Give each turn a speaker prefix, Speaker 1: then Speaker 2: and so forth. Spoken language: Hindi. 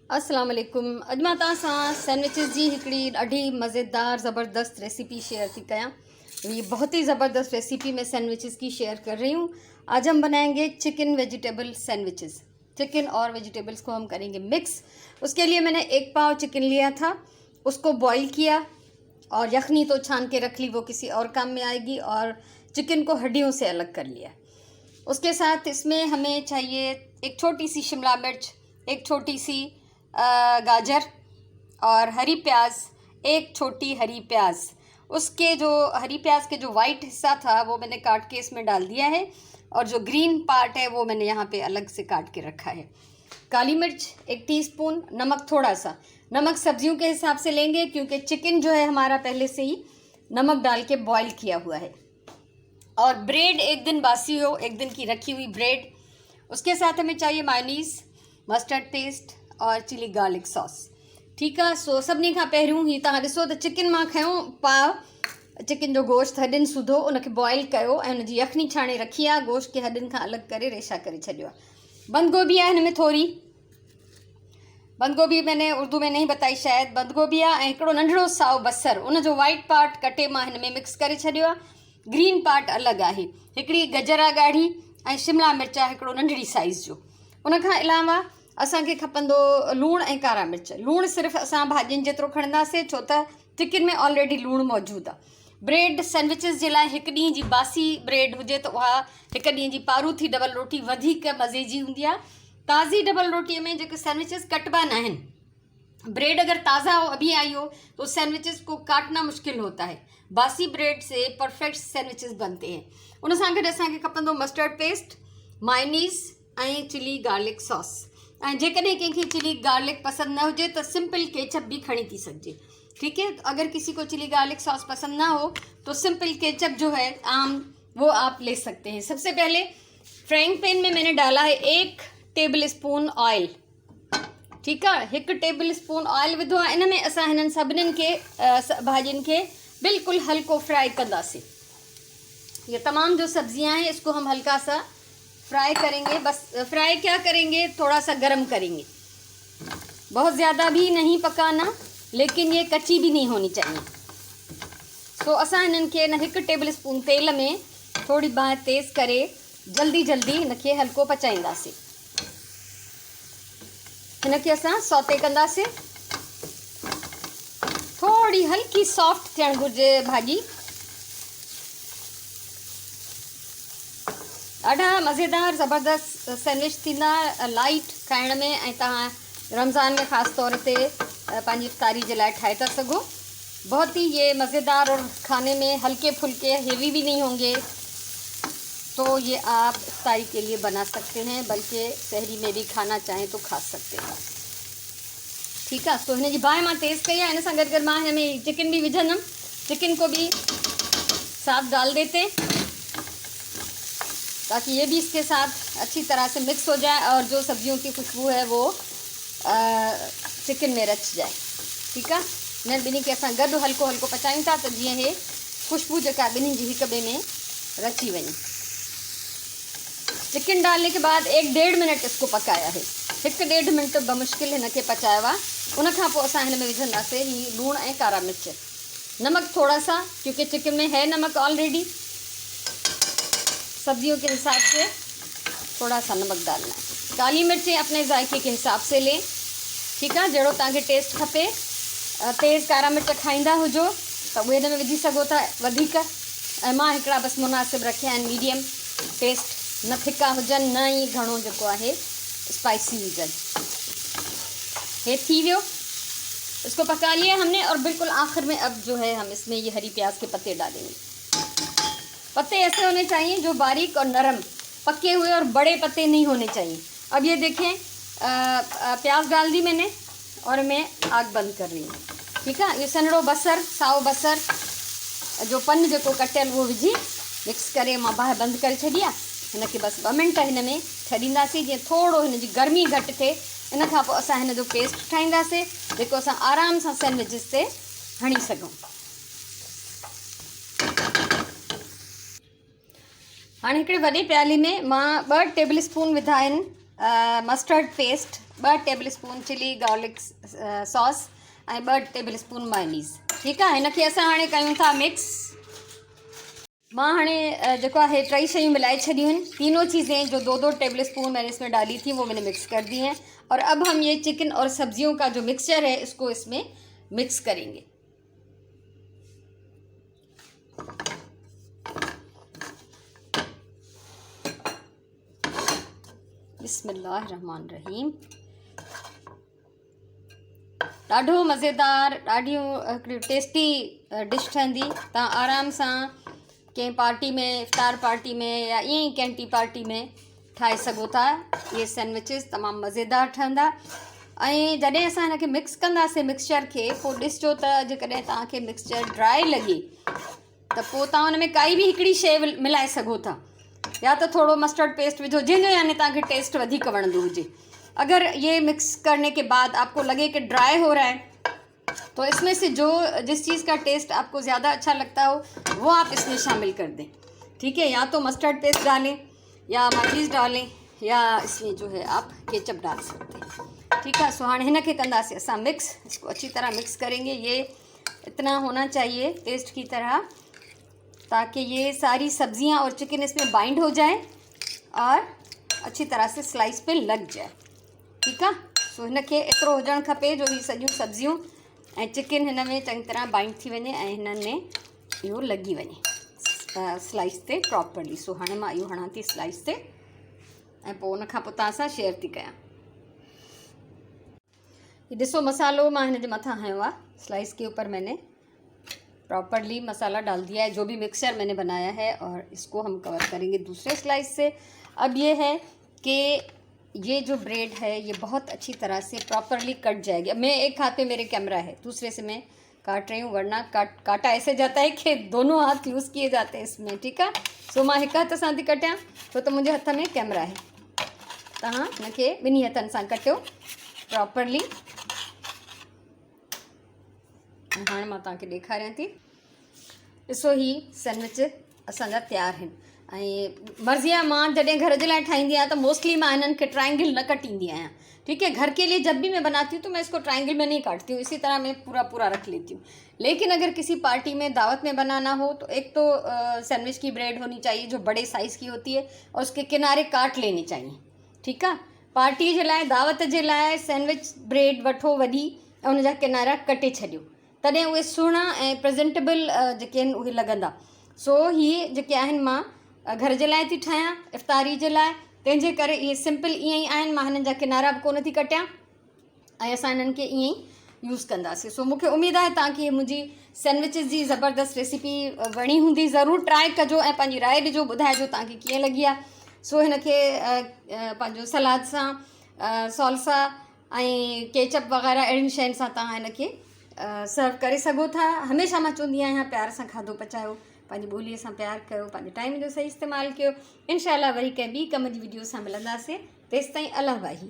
Speaker 1: अस्सलाम वालेकुम। अॼु मां तव्हां सां सैंडविचिस जी हिकिड़ी ॾाढी मज़ेदार ज़बरदस्त रेसिपी शेयर थी कयां। ये बहुत ही ज़बरदस्त रेसिपी मैं सैंडविचेस की शेयर कर रही हूँ। आज हम बनाएंगे चिकन वेजिटेबल सैंडविचेस। चिकन और वेजिटेबल्स को हम करेंगे मिक्स। उसके लिए मैंने 1 पाव चिकन लिया था, उसको बॉईल किया और यखनी तो छान के रख ली, वो किसी और काम में आएगी। और चिकन को हड्डियों से अलग कर लिया। उसके साथ इसमें हमें चाहिए एक छोटी सी शिमला मिर्च, एक छोटी सी गाजर और हरी प्याज, एक छोटी हरी प्याज। उसके जो हरी प्याज के जो वाइट हिस्सा था वो मैंने काट के इसमें डाल दिया है, और जो ग्रीन पार्ट है वो मैंने यहाँ पे अलग से काट के रखा है। काली मिर्च 1 टीस्पून, नमक थोड़ा सा। नमक सब्जियों के हिसाब से लेंगे क्योंकि चिकन जो है हमारा पहले से ही नमक डाल के बॉईल किया हुआ है। और ब्रेड 1 दिन बासी हो, 1 दिन की रखी हुई ब्रेड। उसके साथ हमें चाहिए मायोनीज़, मस्टर्ड पेस्ट और चिली गार्लिक सॉस। ठीक है। सो सभिनी खां पहिरियों ही तव्हां ॾिसो त चिकन मां खयों पाव चिकन जो गोश्त हॾियुनि सुधो, उनखे बॉईल कयो ऐं उनजी यखनी छाणे रखी आहे। गोश्त खे हॾियुनि खां अलॻि करे रेशा करे छॾियो आहे। बंद गोभी आहे हिन में थोरी, बंद गोभी मैंने उर्दू में नहीं बताई शायद। बंद गोभी आहे ऐं हिकिड़ो नंढिड़ो साओ बसर, उनजो वाइट पार्ट कटे मां हिन में मिक्स करे छॾियो आहे। ग्रीन पार्ट अलॻि आहे। हिकिड़ी गजर आहे ॻाढ़ी ऐं शिमला मिर्च आहे हिकिड़ो नंढड़ी साइज़ जो। उनखां अलावा असांखे खपंदो लूणु ऐं कारा मिर्च। लूणु सिर्फ़ु असां भाॼियुनि जेतिरो खणंदासीं छो त चिकन में ऑलरेडी लूणु मौजूदु आहे। ब्रेड सैंडविचिस जे लाइ 1 ॾींहं जी बासी ब्रेड हुजे त उहा 1 ॾींहं जी पारूथी डबल रोटी वधीक मज़े जी हूंदी आहे। ताज़ी डबल रोटीअ में जेके सैंडविचिस कटबा न आहिनि, ब्रेड अगर ताज़ा हो अभी आई हो तो सैंडविचेस को काटना मुश्किल होता है। बासी ब्रेड से परफेक्ट सैंडविचेस बनते हैं। उन सां गॾु असांखे खपंदो मस्टर्ड पेस्ट, मायोनीज़ ऐं चिली गार्लिक सॉस। ऐं जेकॾहिं कंहिंखे चिली गार्लिक पसंद न हुजे तो सिंपल केचप भी खणी थी सके। ठीक है। अगर किसी को चिली गार्लिक सॉस पसंद ना हो तो सिंपल केचप जो है आम, वो आप ले सकते हैं। सबसे पहले फ्राइंग पैन में मैंने डाला है 1 टेबल स्पून ऑयल। ठीक है। 1 टेबल स्पून ऑयल विधो आहे। इन में असां हिननि सभिनीनि खे भाॼियुनि खे बिल्कुल हल्को फ्राई कंदासीं। ये तमाम जो सब्जियां हैं इसको हम हल्का सा फ्राई करेंगे। बस फ्राई क्या करेंगे, थोड़ा सा गरम करेंगे। बहुत ज़्यादा भी नहीं पकाना, लेकिन ये कच्ची भी नहीं होनी चाहिए। तो असां हिननि खे 1 टेबल स्पून तेल में थोड़ी बाहि तेज़ करे जल्दी जल्दी हिनखे हल्को पचाईंदासीं। हिनखे असां सौते कंदासीं। थोड़ी हल्की सॉफ्ट थियण घुरिजे भाॼी। ॾाढा मज़ेदार ज़बरदस्त सैंडविच थींदा, लाइट खाइण में। ऐं तव्हां रमज़ान में ख़ासि तौर ते पंहिंजी इफ्तारी जे लाइ ठाहे था सघो। बहुत ही ये मज़ेदार और खाने में हल्के फुल्के, हेवी भी नहीं होंगे। तो ये आप इफ्तारी के लिए बना सकते हैं, बल्कि सहरी में भी खाना चाहें तो खा सकते हैं। ठीक है। तो हिन जी बाहि मां तेज़ कई आहे। इन सां गॾु मां हिन में चिकन भी विझंदमि। चिकन को भी साथ डाल देते ताकि ये भी इसके साथ अच्छी तरह से मिक्स हो जाए और जो सब्जियों की खुशबू है वो चिकन में रच जाए। ठीक है। इन ॿिन्ही खे असां गॾु हल्को हल्को पचायूं था त जीअं हे खुशबू जेका ॿिन्हिनि जी हिक ॿिए में रची वञे। चिकन डालने के बाद 1-1.5 मिनट इसको पकाया है। 1-1.5 मिनट बमुश्किल हिनखे पचायो आहे। उनखां पोइ असां हिन में विझंदासीं ही लूणु ऐं कारा मिर्च, नमक थोड़ा सा, क्योंकि चिकन में है नमक ऑलरेडी। सब्जियों के हिसाब से थोड़ा सा नमक डालना है। काली मिर्चें अपने जायके के हिसाब से लें। ठीक है। जहिड़ो तव्हांखे टेस्ट खपे। तेज़ कारा मिर्च खाईंदा हुजो त उहे हिन में विझी सघो था वधीक। ऐं मां हिकिड़ा बसि मुनासिब रखिया आहिनि, मीडियम टेस्ट, न थिका हुजनि न ई घणो जेको आहे स्पाइसी हुजनि। हे थी वियो, इसको पका लिया हमने। और बिल्कुल आखिर में अब जो है हम इसमें ये हरी प्याज के पत्ते डालेंगे। पत्ते ऐसे होने चाहिए जो बारीक और नरम, पके हुए और बड़े पत्ते नहीं होने चाहिए। अब ये देखें, प्याज डाल दी मैंने और मैं आग बंद कर रही हूँ। ठीक है। ये सनड़ो बसर, साओ बसर जो पन जेको कटियल वो विझी मिक्स करे मां बाहि बंद करे छॾी आहे। हिनखे बसि 2 मिंट हिन में छॾींदासीं जीअं थोरो हिन जी गर्मी घटि थिए। इन खां पोइ असां हिन जो पेस्ट ठाहींदासीं जेको असां आराम सां सैंडविचिस ते हणी सघूं। हाणे हिकिड़े वॾे प्याली में मां 2 टेबल स्पून विधा आहिनि mustard paste, 2 tablespoon chilli garlic sauce ऐं 2 टेबल स्पून मायोनीज़। ठीकु आहे, हिनखे असां हाणे कयूं था मिक्स। मां हाणे जेको आहे 3 शयूं मिलाए छॾियूं आहिनि। तीनों चीज़ें जो 2-2 टेबल स्पून मैंने इसमें डाली थी वो मैंने मिक्स कर दी हैं। और अब हम ये चिकन और सब्जियों का जो मिक्सचर है इसको इसमें मिक्स करेंगे। बिस्मिल्लाहिर्रहमानिर्रहीम। ॾाढो मज़ेदार, ॾाढी हिकिड़ी टेस्टी डिश ठहंदी। तव्हां आराम सां कंहिं पार्टी में, इफ्तार पार्टी में या ईअं ई कंहिं टी पार्टी में ठाहे सघो था। ये सैंडविचिस तमामु मज़ेदार ठहंदा। ऐं जॾहिं असां हिनखे मिक्स कंदासीं मिक्सचर खे, पोइ ॾिसजो त जेकॾहिं तव्हांखे मिक्सचर ड्राई लॻे त पोइ तव्हां हुन में काई बि हिकिड़ी शइ मिलाए सघो था। या तो थोड़ो मस्टर्ड पेस्ट विझो जंहिंजो यानी तव्हांखे टेस्ट वधीक वणंदो हुजे। अगर ये मिक्स करने के बाद आपको लगे कि ड्राई हो रहा है तो इसमें से जो जिस चीज़ का टेस्ट आपको ज़्यादा अच्छा लगता हो वो आप इसमें शामिल कर दें। ठीक है, या तो मस्टर्ड पेस्ट डालें या मायोनीज़ डालें या इसमें जो है आप केचप डाल सकते हैं। ठीक है, सो हाँ हिनखे कंदासीं असां मिक्स। इसको अच्छी तरह मिक्स करेंगे। ये इतना होना चाहिए पेस्ट की तरह ताकि ये सारी सब्जियां और चिकन इसमें बाइंड हो जाए और अच्छी तरह से स्लाइस पे लग जाए। ठीक है, सो हिनखे एतिरो हुजणु खपे जो ही सॼियूं सब्जियूं ऐं चिकन हिन में चङी तरह बाइंड थी वञे ऐं हिननि में इहो लॻी वञे स्लाइस ते प्रॉपरली। सो हाणे मां इहो हणां थी स्लाइस ते ऐं पोइ उन खां पोइ तव्हां सां शेयर थी कयां। ये ॾिसो मसालो मां हिन जे मथां हयो आहे। स्लाइस के ऊपर मैंने प्रॉपरली मसाला डाल दिया है, जो भी मिक्सचर मैंने बनाया है, और इसको हम कवर करेंगे दूसरे स्लाइस से। अब ये है कि ये जो ब्रेड है ये बहुत अच्छी तरह से प्रॉपरली कट जाएगी। मैं एक हाथ पे मेरे कैमरा है, दूसरे से मैं काट रही हूँ, वरना काटा ऐसे जाता है कि दोनों हाथ यूज़ किए जाते हैं इसमें। ठीक है, सो मां हिक हथ सां थी कटियां छो त मुंहिंजे हथ में कैमरा है। तव्हां हिनखे ॿिन्ही हथनि सां कटियो प्रॉपरली। हाँ मां तव्हांखे ॾेखारियां थी। ॾिसो ही सैंडविच असांजा तैयार आहिनि। ऐं मर्ज़ी आहे, मां जॾहिं घर जे लाइ ठाहींदी आहियां त मोस्टली मां हिननि खे ट्रायंगल न कटींदी आहियां। ठीक है, घर के लिए जब भी मैं बनाती हूँ तो मैं इसको ट्रायंगल में नहीं काटती हूँ, इसी तरह मैं पूरा रख लेती हूँ। लेकिन अगर किसी पार्टी में दावत में बनाना हो तो एक तो सैंडविच की ब्रेड होनी चाहिए जो बड़े साइज़ की होती है और उसके किनारे काट लेने चाहिए। ठीक है, पार्टी जे लाइ, दावत जे लाइ सैंडविच ब्रेड वठो वॾी ऐं उनजा किनारा कटे छॾियो, तॾहिं उहे सुहिणा ऐं प्रेज़ेंटेबल जेके आहिनि उहे लॻंदा। सो हीअ जेके आहिनि मां घर जे लाइ थी ठाहियां, इफ़्तारी जे लाइ, तंहिंजे करे इहे सिंपल ईअं ई आहिनि। मां हिननि जा किनारा बि कोन थी कटियां ऐं असां हिननि खे ईअं ई यूज़ कंदासीं। सो मूंखे उमेदु आहे तव्हांखे मुंहिंजी सैंडविचिस जी ज़बरदस्त रेसिपी वणी हूंदी। ज़रूरु ट्राए कजो ऐं पंहिंजी राय ॾिजो, ॿुधाइजो तव्हांखे कीअं लॻी आहे। सो हिनखे पंहिंजो सलाद सां, सॉल्सा ऐं केचप वग़ैरह अहिड़ियुनि शयुनि सां तव्हां हिनखे सर्व करे सघो था। हमेशह मां चवंदी आहियां प्यार सां खाधो पचायो, पंहिंजी ॿोलीअ सां प्यार कयो, पंहिंजे टाइम जो सही इस्तेमालु कयो। इंशाअल्लाह वरी कंहिं ॿी कम जी वीडियो सां मिलंदासीं। तेसिताईं अल्लाह वाही।